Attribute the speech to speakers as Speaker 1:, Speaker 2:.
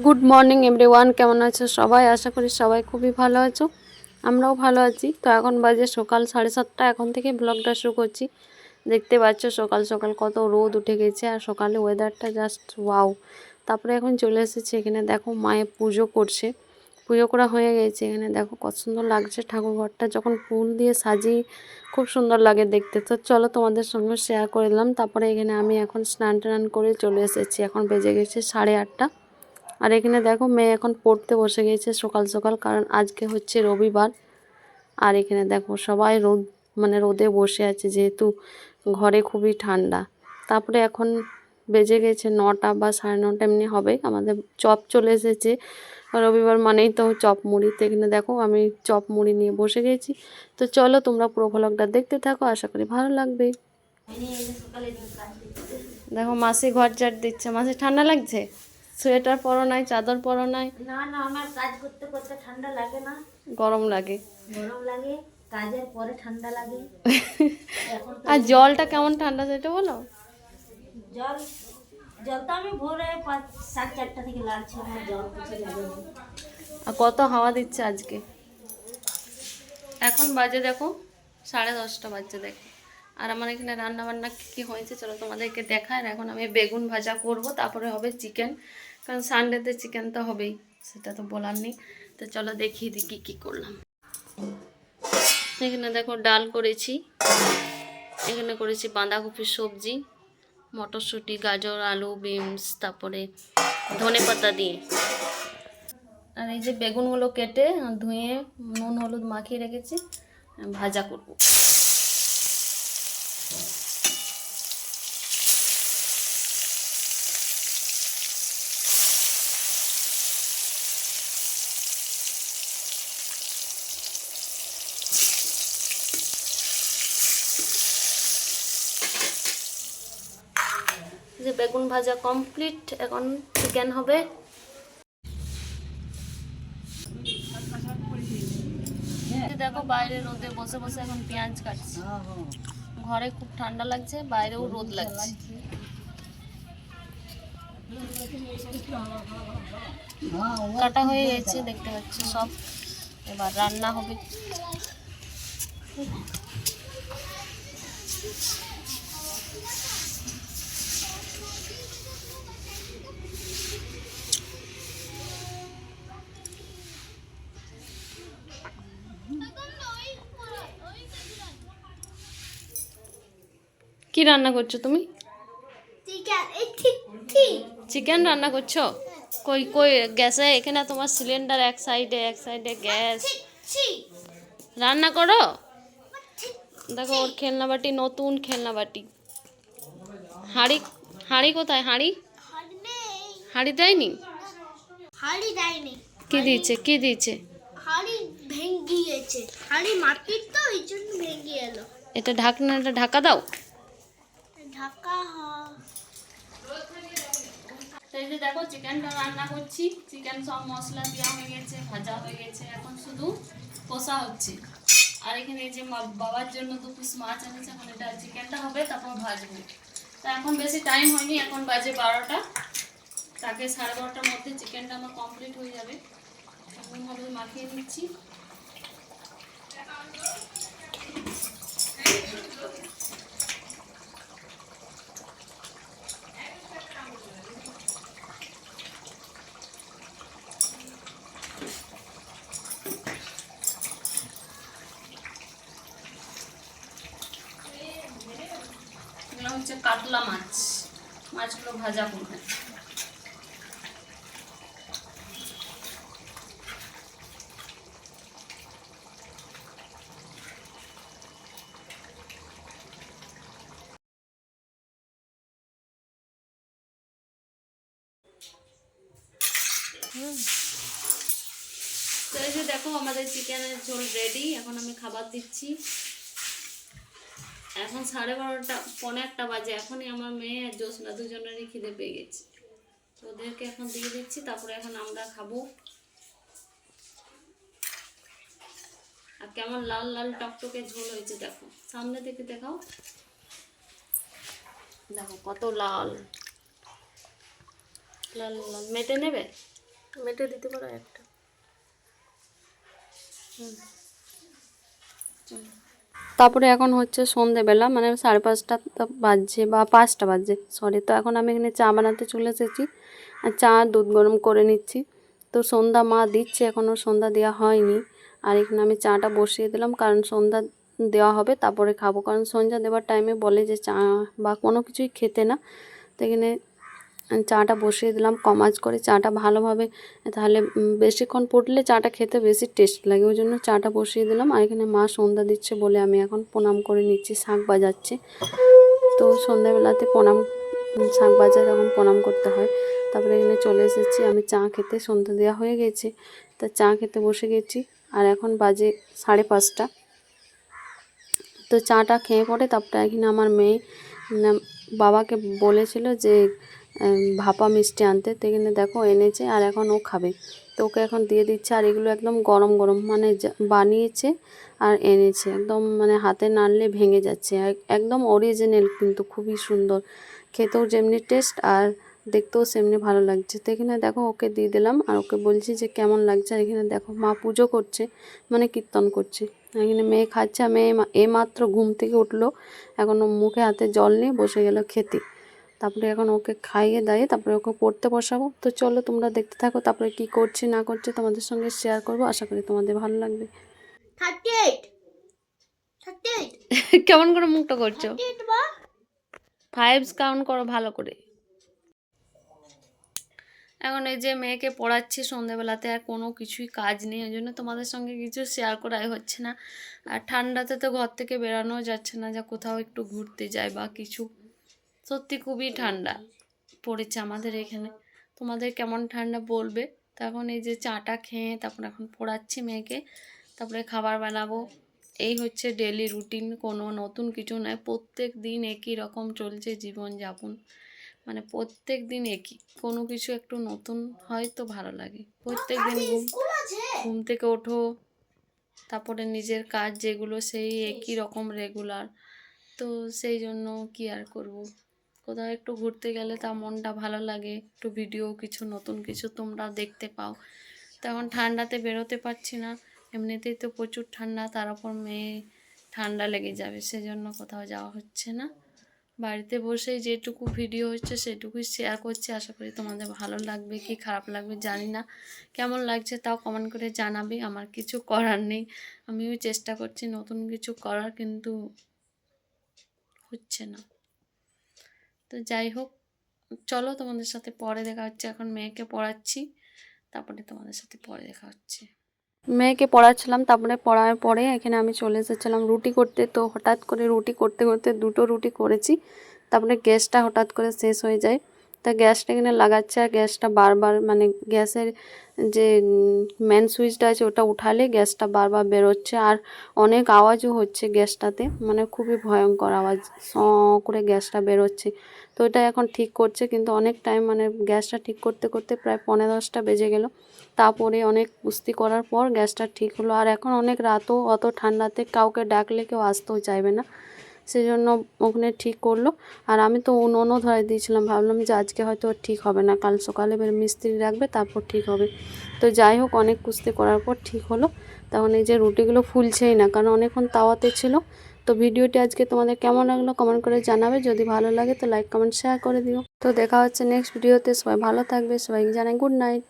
Speaker 1: Good morning everyone, কেমন আছো সবাই? আশা করি সবাই খুবই ভালো আছো। আমরাও ভালো আছি। তো এখন বাজে সকাল 7:30। এখন থেকে ব্লগটা শুরু করছি। দেখতে পাচ্ছ সকাল সকাল কত রোদ উঠে গেছে, আর সকালে ওয়েদারটা জাস্ট ওয়াও। তারপরে এখন চলে এসেছে এখানে, দেখো মায়ের পুজো করছে। পুজো করা হয়ে গেছে। এখানে দেখো কত সুন্দর লাগছে ঠাকুর ঘরটা, যখন ফুল দিয়ে সাজিয়ে খুব সুন্দর লাগে দেখতে। তো চলো তোমাদের সঙ্গে শেয়ার করে দিলাম। তারপরে এখানে আমি এখন স্নান টান করে চলে এসেছি। এখন বেজে গেছে 8:30। আর এখানে দেখো মেয়ে এখন পড়তে বসে গেছে সকাল সকাল, কারণ আজকে হচ্ছে রবিবার। আর এখানে দেখো সবাই রোদে বসে আছে, যেহেতু ঘরে খুবই ঠান্ডা। তারপরে এখন বেজে গেছে 9টা বা 9:30 এমনি হবে। আমাদের চপ চলে এসেছে, রবিবার মানেই তো চপ মুড়ি। তো এখানে দেখো আমি চপ মুড়ি নিয়ে বসে গেছি। তো চলো তোমরা পুরো ভ্লগটা দেখতে থাকো, আশা করি ভালো লাগবে। দেখো মাসি ঘর ঝাড় দিচ্ছে। মাসি ঠান্ডা লাগছে? সোয়েটার পরো নাই, চাদর পরো নাই?
Speaker 2: না না, আমার কাজ করতে করতে ঠান্ডা লাগে না।
Speaker 1: গরম লাগে?
Speaker 2: গরম লাগে, কাজের পরে ঠান্ডা লাগে। এখন তো
Speaker 1: আর জলটা কেমন ঠান্ডা সেটা বলো।
Speaker 2: জল জল তো আমি ভোরে 4:30 থেকে লাগছে, আমার জল কিছু লাগে না।
Speaker 1: আর কত হাওয়া দিচ্ছে আজকে। এখন বাজে দেখো 10:30 বাজছে দেখো। আর আমার এখানে রান্না বান্না কী হয়েছে চলো তোমাদেরকে দেখায়। এখন আমি বেগুন ভাজা করব, তারপরে হবে চিকেন, কারণ সানডেতে চিকেন তো হবেই, সেটা তো বলার নেই। তো চলো দেখিয়ে দিই কী করলাম। এখানে দেখো ডাল করেছি, এখানে করেছি বাঁধাকপির সবজি, মটরশুঁটি, গাজর, আলু, বিনস, তারপরে ধনেপাতা দিয়ে। আর এই যে বেগুনগুলো কেটে ধুয়ে নুন হলুদ মাখিয়ে রেখেছি, ভাজা করব। যে বেগুন ভাজা কমপ্লিট, এখন চিকেন হবে। দেখো বাইরে রোদে বসে বসে এখন পেঁয়াজ কাটছি। ঘরে খুব ঠান্ডা লাগছে, বাইরেও রোদ লাগছে। কাটা হয়ে গেছে দেখতে পাচ্ছ সব, এবার রান্না হবে। কি রান্না করছো তুমি? চিকেন রান্না করছো? কই কই গ্যাসে? এখানে তোমার সিলিন্ডার এক সাইডে গ্যাস। রান্না করো। দেখো ওর খেলনা বাটি, নতুন খেলনা বাটি। হাঁড়ি, হাঁড়ি কোথায়? হাঁড়ি, হাঁড়ি দেয়নি? কি দিয়েছে, কি দিয়েছে?
Speaker 2: হাড়ি ভেঙে গেছে, হাড়ি মাটির তো এই জন্য ভেঙে এলো।
Speaker 1: এটা ঢাকনাটা ঢাকা দাও।
Speaker 2: ঢাকা
Speaker 1: এই যে দেখো চিকেনটা রান্না করছি। চিকেন সব মশলা দেওয়া হয়ে গেছে, ভাজা হয়ে গেছে, এখন শুধু কষা হচ্ছে। আর এখানে এই যে বাবার জন্য 2 পিস মাছ এনেছে, এখন এটা চিকেনটা হবে, তারপর ভাজবো। তা এখন বেশি টাইম হয়নি, এখন বাজে 12টা। তাকে 12:30টার মধ্যে চিকেনটা আমার কমপ্লিট হয়ে যাবে। এখন হলুদ মাখিয়ে নিচ্ছি। এগুলো হচ্ছে কাতলা মাছ, মাছগুলো ভাজা করবে। তো এই যে দেখো আমাদের চিকেনের ঝোল রেডি। এখন আমি খাবার দিচ্ছি। এখন 12:30, 1:45 বাজে। এখনই আমার মেয়ে আর জোসনা দুজনেরই খিদে পেয়ে গেছে। ওদেরকে এখন দিয়ে দিচ্ছি, তারপরে এখন আমরা খাবো। আর কেমন লাল লাল টকটকে ঝোল হয়েছে দেখো, সামনে থেকে দেখাও। দেখো কত লাল লাল লাল। মেটে নেবে? মেটে দিতে পারো একটা। তারপরে এখন হচ্ছে সন্ধেবেলা, মানে 5:30 বাজছে বা 5টা বাজছে সরি। তো এখন আমি এখানে চা বানাতে চলে এসেছি আর চা দুধ গরম করে নিচ্ছি। তো সন্ধ্যা মা দিচ্ছে, এখনও সন্ধ্যা দেওয়া হয়নি। আর এখানে আমি চাটা বসিয়ে দিলাম, কারণ সন্ধ্যা দেওয়া হবে তারপরে খাবো, কারণ সন্ধ্যা দেওয়ার টাইমে বলে যে চা বা কোনো কিছুই খেতে না। তো এখানে চাটা বসিয়ে দিলাম কম আঁচ করে, চাটা ভালোভাবে, তাহলে বেশিক্ষণ ফুটলে চাটা খেতে বেশি টেস্ট লাগে, ওই জন্য চাটা বসিয়ে দিলাম। আর এখানে মা সন্ধ্যা দিচ্ছে বলে আমি এখন প্রণাম করে নিচ্ছি, শাঁখ বাজাচ্ছে। তো সন্ধ্যাবেলাতে শাঁখ বাজায় তখন প্রণাম করতে হয়। তারপরে এখানে চলে এসেছি আমি চা খেতে, সন্ধ্যা দেওয়া হয়ে গেছে। তা চা খেতে বসে গেছি আর এখন বাজে 5:30। তো চাটা খেয়ে পরে তারপরে এখানে আমার মেয়ে বাবাকে বলেছিল যে ভাপা মিষ্টি আনতে, তো এখানে দেখো এনেছে আর এখন ও খাবে। তো ওকে এখন দিয়ে দিচ্ছে। আর এগুলো একদম গরম গরম, মানে বানিয়েছে আর এনেছে, একদম মানে হাতে নাড়লে ভেঙে যাচ্ছে, একদম অরিজিনাল, কিন্তু খুবই সুন্দর, খেতেও যেমনি টেস্ট আর দেখতেও সেমনি ভালো লাগছে। তো এখানে দেখো ওকে দিয়ে দিলাম আর ওকে বলছি যে কেমন লাগছে। আর এখানে দেখো মা পুজো করছে, মানে কীর্তন করছে। এখানে মেয়ে খাচ্ছে, মেয়ে মাত্র ঘুম থেকে উঠলো, এখন ও মুখে হাতে জল নিয়ে বসে গেল খেতে। তারপরে এখন ওকে খাইয়ে দাইয়ে তারপরে ওকে পড়তে বসাবো। তো চলো তোমরা দেখতে থাকো, তারপরে কি করছি না করছি তোমাদের সঙ্গে শেয়ার করবো, আশা করি তোমাদের ভালো লাগবে।
Speaker 2: 38 38
Speaker 1: কেমন করে মুখটা করছো?
Speaker 2: 38 মা।
Speaker 1: 5 কাউন্ট করো ভালো করে। এখন এই যে মেয়েকে পড়াচ্ছি সন্ধ্যেবেলাতে, আর কোনো কিছুই কাজ নেই, ওই জন্য তোমাদের সঙ্গে কিছু শেয়ার করাই হচ্ছে না। আর ঠান্ডাতে তো ঘর থেকে বেরানোও যাচ্ছে না, যা কোথাও একটু ঘুরতে যায় বা কিছু। সত্যি খুবই ঠান্ডা পড়েছে আমাদের এখানে, তোমাদের কেমন ঠান্ডা বলবে। তো এখন এই যে চাটা খেয়ে তারপর এখন পড়াচ্ছি মেয়েকে, তারপরে খাবার বানাবো। এই হচ্ছে ডেলি রুটিন, কোনো নতুন কিছু নয়, প্রত্যেক দিন একই রকম চলছে জীবনযাপন, মানে প্রত্যেক দিন একই, কোনো কিছু একটু নতুন হয় তো ভালো লাগে। প্রত্যেক দিন ঘুম থেকে ওঠো, তারপরে নিজের কাজ যেগুলো সেই একই রকম রেগুলার। তো সেই জন্য কি আর করব, কোথাও একটু ঘুরতে গেলে তা মনটা ভালো লাগে, একটু ভিডিও কিছু নতুন কিছু তোমরা দেখতে পাও। তখন ঠান্ডাতে বেরোতে পারছি না, এমনিতেই তো প্রচুর ঠান্ডা, তার উপর মেয়ে ঠান্ডা লেগে যাবে, সেজন্য কোথাও যাওয়া হচ্ছে না। বাড়িতে বসেই যেটুকু ভিডিও হচ্ছে সেটুকুই শেয়ার করছি, আশা করি তোমাদের ভালো লাগবে কি খারাপ লাগবে জানি না। কেমন লাগছে তাও কমেন্ট করে জানাবে, আমার কিছু করার নেই, আমিও চেষ্টা করছি নতুন কিছু করার, কিন্তু হচ্ছে না। তো যাই হোক, চলো তোমাদের সাথে পরে দেখা হচ্ছে, এখন মেয়েকে পড়াচ্ছি, তারপরে তোমাদের সাথে পরে দেখা হচ্ছে। মেয়েকে পড়াচ্ছিলাম, তারপরে পড়ার পরে এখানে আমি চলে এসেছিলাম রুটি করতে। তো হঠাৎ করে রুটি করতে করতে 2টো রুটি করেছি, তারপরে গ্যাসটা হঠাৎ করে শেষ হয়ে যায়। তা গ্যাসটা এখানে লাগাচ্ছে আর গ্যাসটা বারবার, মানে গ্যাসের যে মেন সুইচটা আছে ওটা উঠালে গ্যাসটা বারবার বেরোচ্ছে, আর অনেক আওয়াজও হচ্ছে গ্যাসটাতে, মানে খুবই ভয়ঙ্কর আওয়াজ, স করে গ্যাসটা বেরোচ্ছে। তো এটা এখন ঠিক করছে, কিন্তু অনেক টাইম, মানে গ্যাসটা ঠিক করতে করতে প্রায় 9:45 বেজে গেল। তারপরে অনেক কুস্তি করার পর গ্যাসটা ঠিক হলো। আর এখন অনেক রাতও, অত ঠান্ডাতে কাউকে ডাকলে কেউ আসতেও চাইবে না, সেজন্য ওখানে ঠিক করলো। আর আমি তো উনুনও ধরাই দিয়েছিলাম, ভাবলাম যে আজকে হয়তো ঠিক হবে না, কাল সকালে মিস্ত্রি রাখবে তারপর ঠিক হবে। তো যাই হোক, অনেক কুস্তি করার পর ঠিক হলো। তখন এই যে রুটিগুলো ফুলছেই না, কারণ অনেকক্ষণ তাওয়াতে ছিল। তো ভিডিওটি আজকে তোমাদের কেমন লাগলো কমেন্ট করে জানাবে, যদি ভালো লাগে তো লাইক কমেন্ট শেয়ার করে দিও। তো দেখা হচ্ছে নেক্সট ভিডিওতে, সবাই ভালো থাকবে, সবাইকে জানাই গুড নাইট।